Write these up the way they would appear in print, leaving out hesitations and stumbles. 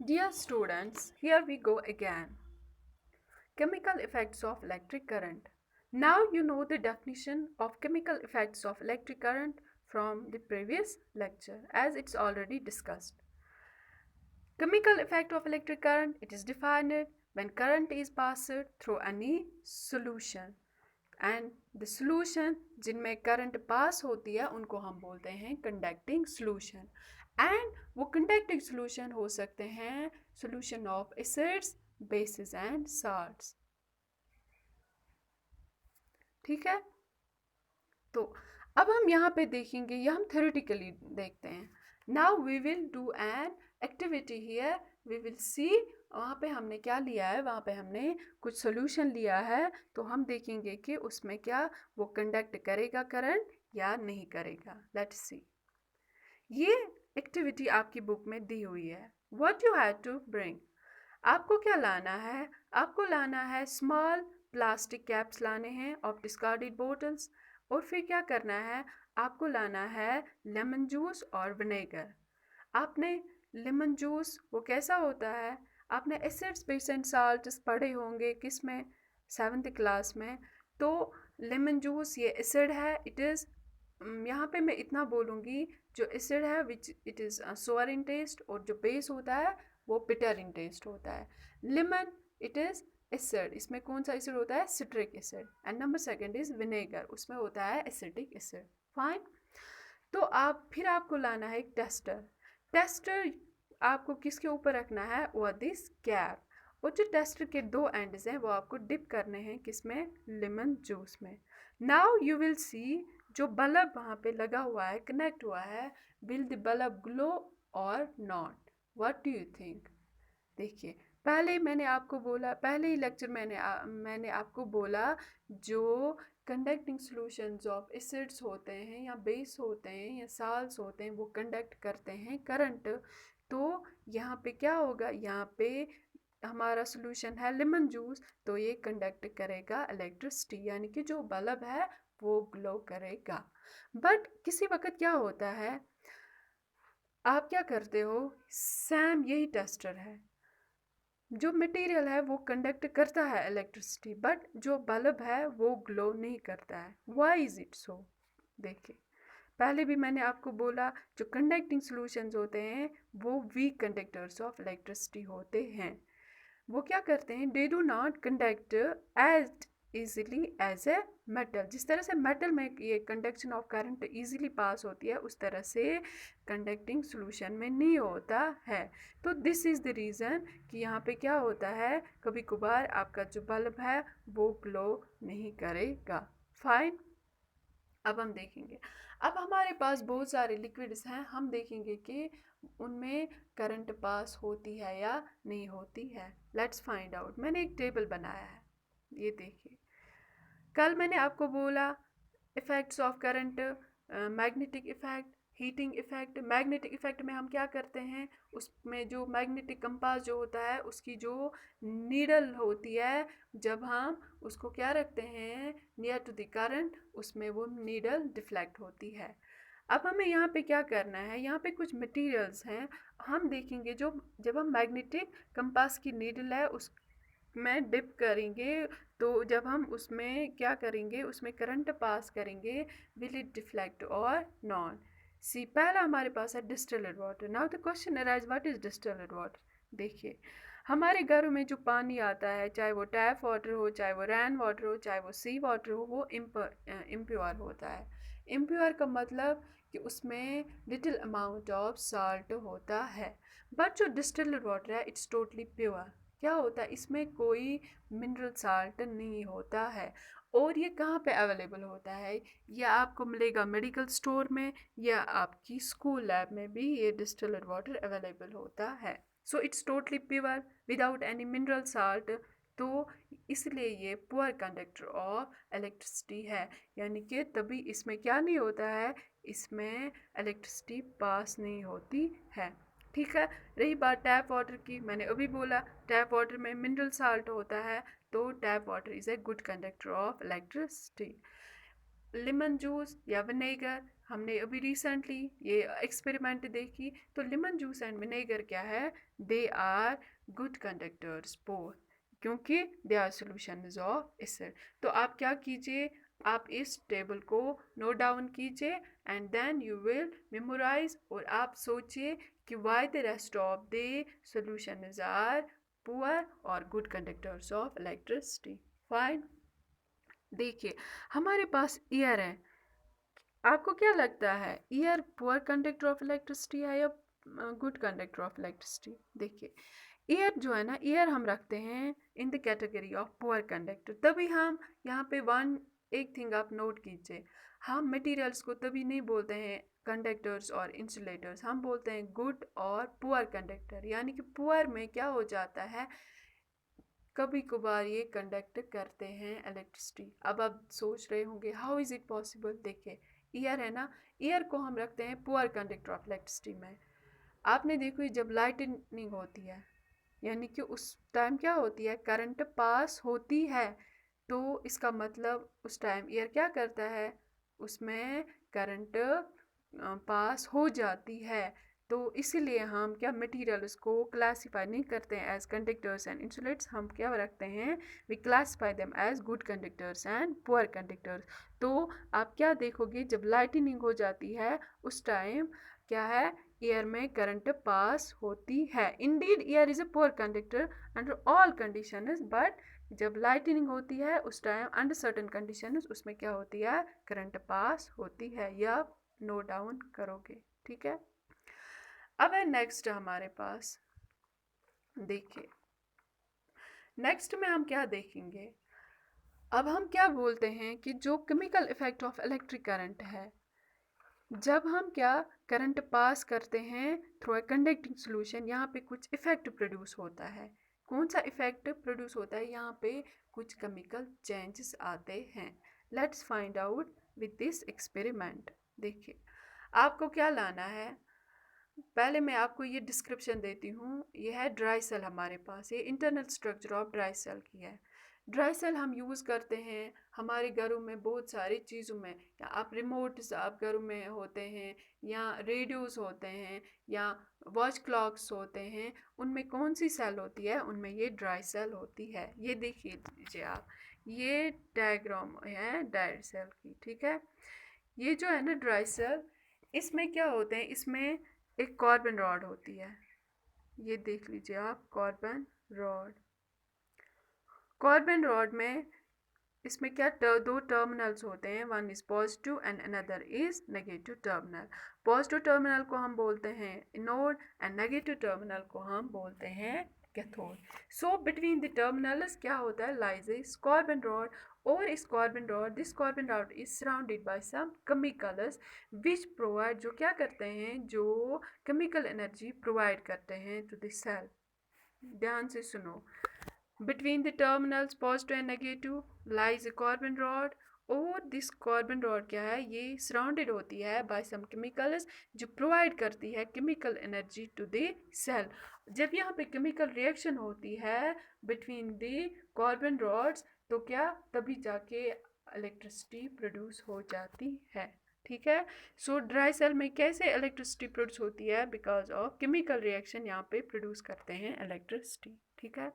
Dear students, here we go again. Chemical effects of electric current. Now you know the definition of chemical effects of electric current from the previous lecture as it's already discussed. Chemical effect of electric current, it is defined when current is passed through any solution. And the solution जिनमें current pass होती है उनको हम बोलते हैं conducting solution and वो conducting solution हो सकते हैं solution of acids bases and salts. ठीक है, तो अब हम यहाँ पे देखेंगे, या हम थ्योरेटिकली देखते हैं। Now we will do an activity here, we will see वहाँ पे हमने क्या लिया है, वहाँ पे हमने कुछ सॉल्यूशन लिया है, तो हम देखेंगे कि उसमें क्या वो कंडक्ट करेगा करंट या नहीं करेगा। लेट्स सी, ये एक्टिविटी आपकी बुक में दी हुई है। What you have to bring, आपको क्या लाना है, आपको लाना है स्मॉल प्लास्टिक कैप्स लाने हैं ऑफ डिस्कार्डेड बोटल्स, और फिर क्या करना है, आपको लाना है लेमन जूस और विनेगर। आपने लेमन जूस वो कैसा होता है, आपने एसिड्स बेस एंड साल्ट्स पढ़े होंगे किस में, 7th क्लास में। तो लेमन जूस ये एसिड है, इट इज़ यहाँ पे मैं इतना बोलूँगी, जो एसिड है which it is sour in taste, और जो बेस होता है वो बिटर इन टेस्ट होता है। लेमन इट इज़ एसिड, इसमें कौन सा एसिड होता है, citric acid, and number second is vinegar, उसमें होता है एसिटिक एसिड। फाइन, तो आप फिर आपको लाना है एक टेस्टर। टेस्टर आपको किसके ऊपर रखना है, वो दिस कैप, और जो टेस्टर के दो एंड्स हैं वो आपको डिप करने हैं किसमें, लेमन जूस में। नाउ यू विल सी, जो बल्ब वहाँ पे लगा हुआ है, कनेक्ट हुआ है, विल द बल्ब ग्लो और not, what do you think. देखिए, पहले मैंने आपको बोला, पहले ही लेक्चर मैंने आपको बोला, जो कंडक्टिंग सॉल्यूशंस ऑफ एसिड्स होते हैं या बेस होते हैं या साल्ट्स होते हैं वो कंडक्ट करते हैं करंट। तो यहाँ पे क्या होगा, यहाँ पे हमारा सॉल्यूशन है लेमन जूस, तो ये कंडक्ट करेगा इलेक्ट्रिसिटी, यानी कि जो बल्ब है वो ग्लो करेगा। बट किसी वक्त क्या होता है, आप क्या करते हो, सेम यही टेस्टर है, जो मटेरियल है वो कंडक्ट करता है इलेक्ट्रिसिटी, बट जो बल्ब है वो ग्लो नहीं करता है। व्हाई इज इट सो, देखिए पहले भी मैंने आपको बोला, जो कंडक्टिंग सॉल्यूशंस होते हैं वो वीक कंडक्टर्स ऑफ इलेक्ट्रिसिटी होते हैं। वो क्या करते हैं, they do not conduct as easily as a metal. जिस तरह से मेटल में ये conduction of current easily pass होती है, उस तरह से कंडक्टिंग सॉल्यूशन में नहीं होता है। तो दिस इज़ द रीज़न कि यहाँ पे क्या होता है, कभी कभार आपका जो बल्ब है वो ग्लो नहीं करेगा। फाइन, अब हम देखेंगे, अब हमारे पास बहुत सारे लिक्विड्स हैं, हम देखेंगे कि उनमें करंट पास होती है या नहीं होती है। लेट्स फाइंड आउट, मैंने एक टेबल बनाया है, ये देखिए। कल मैंने आपको बोला effects of current, magnetic effect, heating effect. Magnetic effect में हम क्या करते हैं, उसमें जो मैग्नेटिक कंपास जो होता है उसकी जो नीडल होती है, जब हम उसको क्या रखते हैं नियर टू द करंट, उसमें वो नीडल डिफ्लेक्ट होती है। अब हमें यहाँ पे क्या करना है, यहाँ पे कुछ मटेरियल्स हैं, हम देखेंगे जो जब हम मैग्नेटिक कंपास की नीडल है उस में डिप करेंगे, तो जब हम उसमें क्या करेंगे, उसमें करंट पास करेंगे, विल इट डिफ्लेक्ट और नॉन। सी, पहला हमारे पास है distilled water. Now the question arise, what is distilled water. देखिए, हमारे घरों में जो पानी आता है, चाहे वो टैप वाटर हो, चाहे वो रैन वाटर हो, चाहे वो सी वाटर हो, वो इम्प्योर होता है। इम्प्योर का मतलब कि उसमें लिटिल अमाउंट ऑफ साल्ट होता है। बट जो डिस्टिल्ड वाटर है इट्स टोटली प्योर, क्या होता है, इसमें कोई मिनरल साल्ट नहीं होता है। और ये कहाँ पे अवेलेबल होता है, ये आपको मिलेगा मेडिकल स्टोर में, या आपकी स्कूल लैब में भी ये डिस्टिल्ड वाटर अवेलेबल होता है। So it's totally pure without any mineral salt, तो इसलिए ये पुअर कंडक्टर ऑफ इलेक्ट्रिसिटी है, यानी कि तभी इसमें क्या नहीं होता है, इसमें इलेक्ट्रिसिटी पास नहीं होती है। ठीक है, रही बात टैप वाटर की, मैंने अभी बोला टैप वाटर में मिनरल साल्ट होता है, तो tap water is a good conductor of electricity. Lemon juice या विनेगर, हमने अभी रिसेंटली ये एक्सपेरिमेंट देखी, तो लेमन जूस एंड विनेगर क्या है, they are good conductors both, क्योंकि they are solutions of acid. तो आप क्या कीजिए, आप इस टेबल को नोट डाउन कीजिए and then you will memorise, और आप सोचिए कि why the rest of the solutions are poor और good conductors of electricity. Fine. देखिए हमारे पास ईयर है, आपको क्या लगता है air poor conductor of electricity है या गुड कंडक्टर ऑफ इलेक्ट्रिसिटी? देखिए ईयर जो है ना, ईयर हम रखते हैं in the category of poor conductor. तभी हम यहाँ पे एक थिंग आप नोट कीजिए, हम मटेरियल्स को तभी नहीं बोलते हैं कंडक्टर्स और इंसुलेटर्स, हम बोलते हैं गुड और पुअर कंडक्टर। यानी कि पुअर में क्या हो जाता है, कभी कभार ये कंडक्ट करते हैं इलेक्ट्रिसिटी। अब आप सोच रहे होंगे हाउ इज़ इट पॉसिबल। देखिए ईयर है ना, ईयर को हम रखते हैं पुअर कंडक्टर ऑफ इलेक्ट्रिसिटी में। आपने देखो जब लाइटनिंग होती है, यानी कि उस टाइम क्या होती है, करंट पास होती है, तो इसका मतलब उस टाइम ईयर क्या करता है, उसमें करंट पास हो जाती है। तो इसीलिए हम क्या मटेरियल उसको क्लासीफाई नहीं करते हैं एज कंडक्टर्स एंड इंसुलेट्स, हम क्या रखते हैं, we classify them as good conductors and poor conductors. तो आप क्या देखोगे, जब लाइटनिंग हो जाती है उस टाइम क्या है, एयर में करंट पास होती है। Indeed air is a poor conductor under all conditions, but जब लाइटनिंग होती है उस टाइम अंडर सर्टेन कंडीशंस उसमें क्या होती है, करंट पास होती है। यह नोट डाउन करोगे, ठीक है। अब है नेक्स्ट हमारे पास, देखिए नेक्स्ट में हम क्या देखेंगे, अब हम क्या बोलते हैं कि जो chemical effect of electric current है, जब हम क्या करंट पास करते हैं थ्रू अ कंडक्टिंग सॉल्यूशन, यहाँ पे कुछ इफेक्ट प्रोड्यूस होता है। कौन सा इफेक्ट प्रोड्यूस होता है, यहाँ पे कुछ केमिकल चेंजेस आते हैं। Let's find out with this experiment. देखिए आपको क्या लाना है, पहले मैं आपको ये डिस्क्रिप्शन देती हूँ। ये है ड्राई सेल हमारे पास, ये internal structure of dry cell की है। ड्राई सेल हम यूज़ करते हैं हमारे घरों में बहुत सारी चीज़ों में, या आप रिमोट्स आप घरों में होते हैं, या रेडियोस होते हैं, या वॉच क्लॉक्स होते हैं, उनमें कौन सी सेल होती है, उनमें ये ड्राई सेल होती है। ये देखिए लीजिए आप, ये डायग्राम है ड्राई सेल की, ठीक है। ये जो है ना ड्राई सेल, इसमें क्या होते हैं, इसमें एक कार्बन रॉड होती है, ये देख लीजिए आप, कार्बन रॉड। कार्बन रॉड में इसमें क्या दो टर्मिनल्स होते हैं, one is positive and another is negative terminal. Positive terminal को हम बोलते हैं एनोड एंड नेगेटिव टर्मिनल को हम बोलते हैं cathode. So between the terminals क्या होता है, लाइज इज कार्बन रॉड, और इस carbon rod, this carbon rod is surrounded by some chemicals which provide, जो क्या करते हैं, जो केमिकल एनर्जी प्रोवाइड करते हैं टू द सेल। ध्यान से सुनो, between the terminals positive and negative lies a carbon rod, और दिस कार्बन रॉड क्या है, ये सराउंडेड होती है बाय सम केमिकल्स जो प्रोवाइड करती है chemical energy to the cell. जब यहाँ पे केमिकल रिएक्शन होती है बिटवीन द कार्बन रॉड्स, तो क्या तभी जाके इलेक्ट्रिसिटी प्रोड्यूस हो जाती है, ठीक है। सो ड्राई सेल में कैसे इलेक्ट्रिसिटी प्रोड्यूस होती है, बिकॉज ऑफ केमिकल रिएक्शन यहाँ पे प्रोड्यूस करते हैं इलेक्ट्रिसिटी, ठीक है।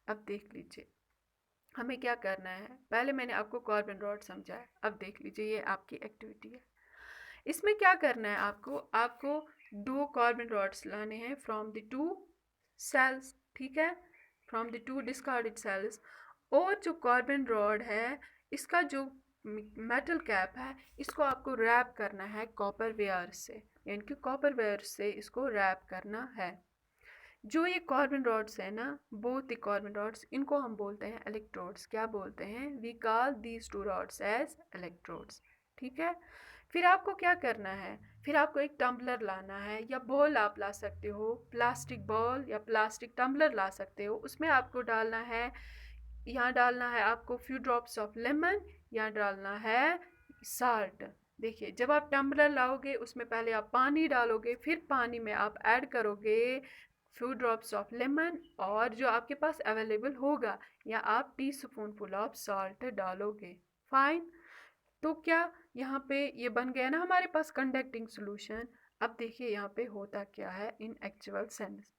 अब देख लीजिए हमें क्या करना है, पहले मैंने आपको कार्बन रॉड समझाया, अब देख लीजिए ये आपकी एक्टिविटी है। इसमें क्या करना है, आपको दो कार्बन रॉड्स लाने हैं फ्रॉम द टू सेल्स, ठीक है, from the two discarded cells. और जो कार्बन रॉड है, इसका जो मेटल कैप है, इसको आपको रैप करना है कॉपर वेयर से, यानी कि कॉपर वेयर से इसको रैप करना है। जो ये कार्बन रॉड्स है ना, बोथ द कार्बन रॉड्स, इनको हम बोलते हैं इलेक्ट्रोड्स। क्या बोलते हैं, we call these two rods as electrodes, ठीक है। फिर आपको क्या करना है, फिर आपको एक टम्बलर लाना है, या बॉल आप ला सकते हो, प्लास्टिक बॉल या प्लास्टिक टम्बलर ला सकते हो। उसमें आपको डालना है, यहाँ डालना है आपको फ्यू ड्रॉप्स ऑफ लेमन, यहाँ डालना है साल्ट। देखिए जब आप टम्बलर लाओगे उसमें पहले आप पानी डालोगे, फिर पानी में आप ऐड करोगे फ्यू ड्रॉप्स ऑफ लेमन, और जो आपके पास अवेलेबल होगा, या आप tea spoon full of salt डालोगे। फाइन। तो क्या यहाँ पे ये बन गया ना हमारे पास कंडक्टिंग सॉल्यूशन। अब देखिए यहाँ पे होता क्या है इन एक्चुअल सेंस।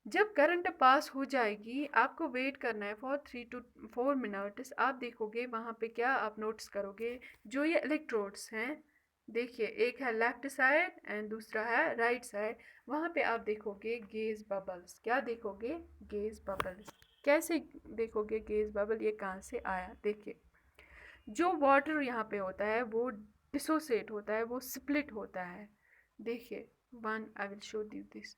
जब करंट पास हो जाएगी आपको वेट करना है फॉर 3 to 4 मिनट्स। आप देखोगे वहाँ पे क्या आप नोटिस करोगे, जो ये इलेक्ट्रोड्स हैं, देखिए एक है लेफ्ट साइड एंड दूसरा है राइट साइड, वहाँ पे आप देखोगे गेज बबल्स। क्या देखोगे? Gauge bubbles. कैसे देखोगे गेज बबल? ये कहाँ से आया? देखिए जो वाटर यहाँ पे होता है वो डिसोसिएट होता है, वो स्प्लिट होता है। देखिए one I will show you this.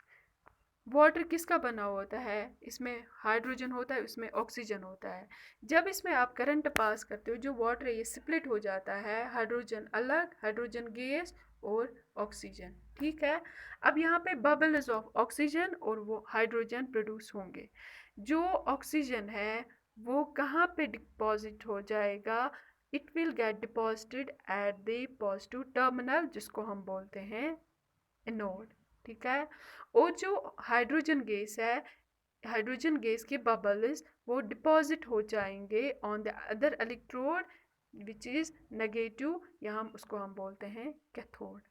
Water किसका बना होता है? इसमें हाइड्रोजन होता है, इसमें ऑक्सीजन होता है। जब इसमें आप करंट पास करते हो जो वाटर है ये स्प्लिट हो जाता है, हाइड्रोजन अलग, हाइड्रोजन गैस और ऑक्सीजन। ठीक है, अब यहाँ पे बबल्स ऑफ ऑक्सीजन और वो हाइड्रोजन प्रोड्यूस होंगे। जो ऑक्सीजन है वो कहाँ पे डिपॉजिट हो जाएगा? It will get deposited at the positive terminal, जिसको हम बोलते हैं एनोड। ठीक है, और जो हाइड्रोजन गैस है, हाइड्रोजन गैस के बबल्स वो डिपॉजिट हो जाएंगे on the other electrode which is negative, यहाँ उसको हम बोलते हैं कैथोड।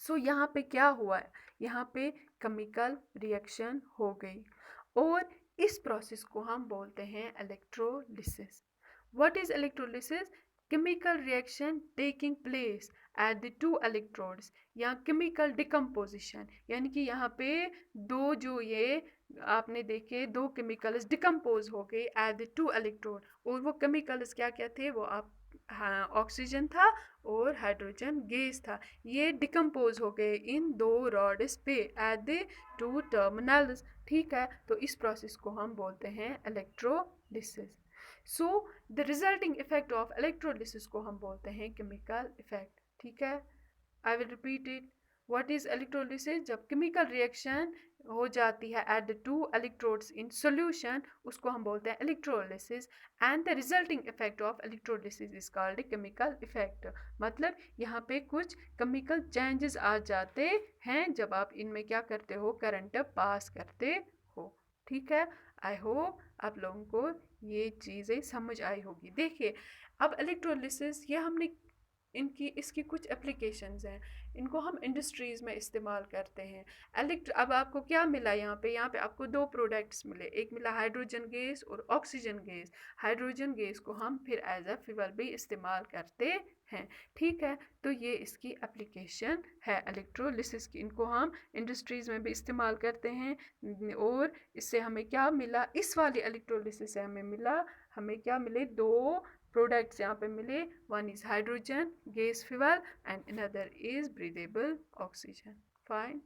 सो यहाँ पे क्या हुआ है? यहाँ पे केमिकल रिएक्शन हो गई और इस प्रोसेस को हम बोलते हैं electrolysis. What is electrolysis? chemical reaction taking place at the two electrodes या chemical decomposition, यानी कि यहाँ पे दो जो ये आपने देखे दो केमिकल्स डिकम्पोज हो गए एट द टू इलेक्ट्रोड, और वो केमिकल्स क्या क्या थे? वो आप हाँ ऑक्सीजन था और हाइड्रोजन गैस था। ये डिकम्पोज हो गए इन दो रॉड्स पे एट द टू टर्मिनल्स। ठीक है, तो इस प्रोसेस को हम बोलते हैं electrolysis. So the resulting effect of electrolysis को हम बोलते हैं केमिकल इफेक्ट। ठीक है, I will repeat it. What is electrolysis? जब केमिकल रिएक्शन हो जाती है at the two electrodes in solution, उसको हम बोलते हैं electrolysis. And the resulting effect of electrolysis is called a chemical effect. मतलब यहाँ पे कुछ केमिकल चेंजेस आ जाते हैं जब आप इनमें क्या करते हो? करंट पास करते हो। ठीक है, आई होप आप लोगों को ये चीज़ें समझ आई होगी। देखिए अब इलेक्ट्रोलिसिस ये हमने इनकी इसकी कुछ एप्लीकेशंस हैं, इनको हम इंडस्ट्रीज़ में इस्तेमाल करते हैं। अब आपको क्या मिला यहाँ पे? यहाँ पे आपको दो प्रोडक्ट्स मिले, एक मिला हाइड्रोजन गैस और ऑक्सीजन गैस। हाइड्रोजन गैस को हम फिर एज अ फ्यूल भी इस्तेमाल करते हैं। ठीक है, तो ये इसकी एप्लीकेशन है इलेक्ट्रोलिसिस की, इनको हम इंडस्ट्रीज़ में भी इस्तेमाल करते हैं। और इससे हमें क्या मिला? इस वाली इलेक्ट्रोलिसिस से हमें मिला, हमें क्या मिले? दो प्रोडक्ट्स यहाँ पे मिले, one is hydrogen gas fuel and another is breathable oxygen. Fine.